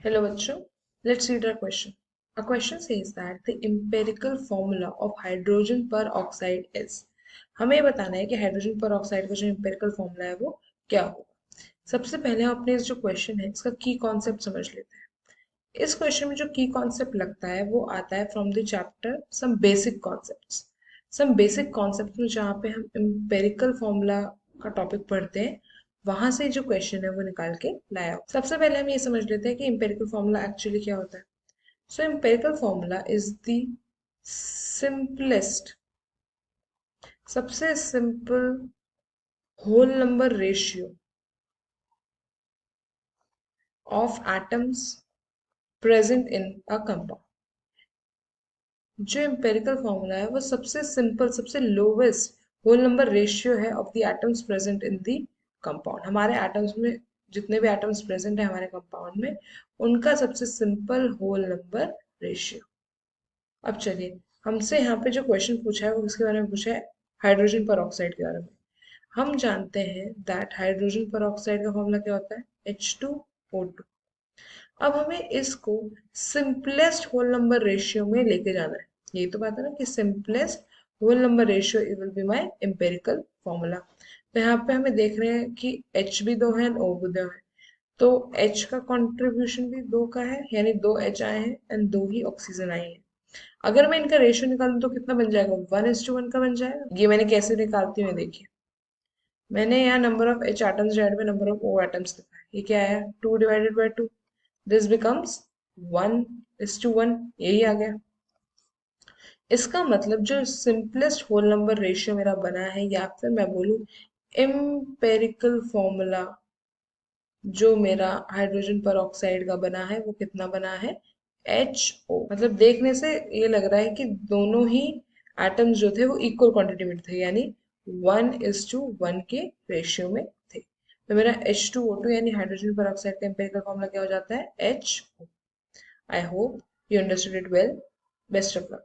Hello बच्चों, let's read our question. Our question says that the empirical formula of hydrogen peroxide is. हमें बताना है कि hydrogen peroxide का जो empirical formula है वो क्या होगा। सबसे पहले हम अपने जो क्वेश्चन है इसका की कॉन्सेप्ट समझ लेते हैं। इस क्वेश्चन में जो की कॉन्सेप्ट लगता है वो आता है from the chapter some basic concepts. Some basic concept में जहाँ पे हम empirical formula का टॉपिक पढ़ते हैं वहां से जो क्वेश्चन है वो निकाल के लाया। सबसे पहले हम ये समझ लेते हैं कि एम्पेरिकल फॉर्मूला एक्चुअली क्या होता है। So empirical formula is the simplest, सबसे simple whole number ratio of atoms present in a compound. जो एम्पेरिकल फॉर्मूला है वो सबसे सिंपल, सबसे लोवेस्ट होल नंबर रेशियो है of the atoms present in the compound. हमारे एटम्स में जितने भी एटम्स प्रेजेंट है हमारे कंपाउंड में, उनका सबसे सिंपल होल नंबर रेशियो। अब चलिए, हमसे यहाँ पे जो क्वेश्चन पूछा है वो किसके बारे में पूछा है? हाइड्रोजन पेरोक्साइड के बारे में। हम जानते हैं दैट हाइड्रोजन पेरोक्साइड का फॉर्मूला क्या होता है? H2O2। अब हमें इसको सिंपलेस्ट होल नंबर रेशियो में लेके जाना है। यही तो बात है ना कि simplest whole number ratio it will be my empirical formula. तो यहाँ पे हमें देख रहे हैं कि H भी दो है O भी दो है, तो H का कंट्रीब्यूशन भी दो का है, यानी दो H आए हैं एंड दो ही ऑक्सीजन आई है। अगर मैं इनका रेशियो निकालूं तो कितना बन जाएगा? 1:1 का बन जाएगा। ये मैंने कैसे निकालती हूँ देखिए, मैंने यहाँ number of H atoms divided by number of O atoms लिखा है। ये क्या है? 2 डिवाइडेड बाय 2, दिस बिकम्स 1:1। यही आ गया। इसका मतलब जो सिंपलेस्ट होल नंबर रेशियो मेरा बना है, या फिर मैं बोलूँ एम्पेरिकल फॉर्मूला जो मेरा हाइड्रोजन पेरोक्साइड का बना है, वो कितना बना है? HO। मतलब देखने से ये लग रहा है कि दोनों ही एटम्स जो थे वो इक्वल क्वांटिटी में थे, यानी 1:1 के रेशियो में थे। तो मेरा H2O2 यानी हाइड्रोजन पेरोक्साइड का एम्पिरिकल फॉर्मूला क्या हो जाता है? HO। I hope you understood it well. Best of luck.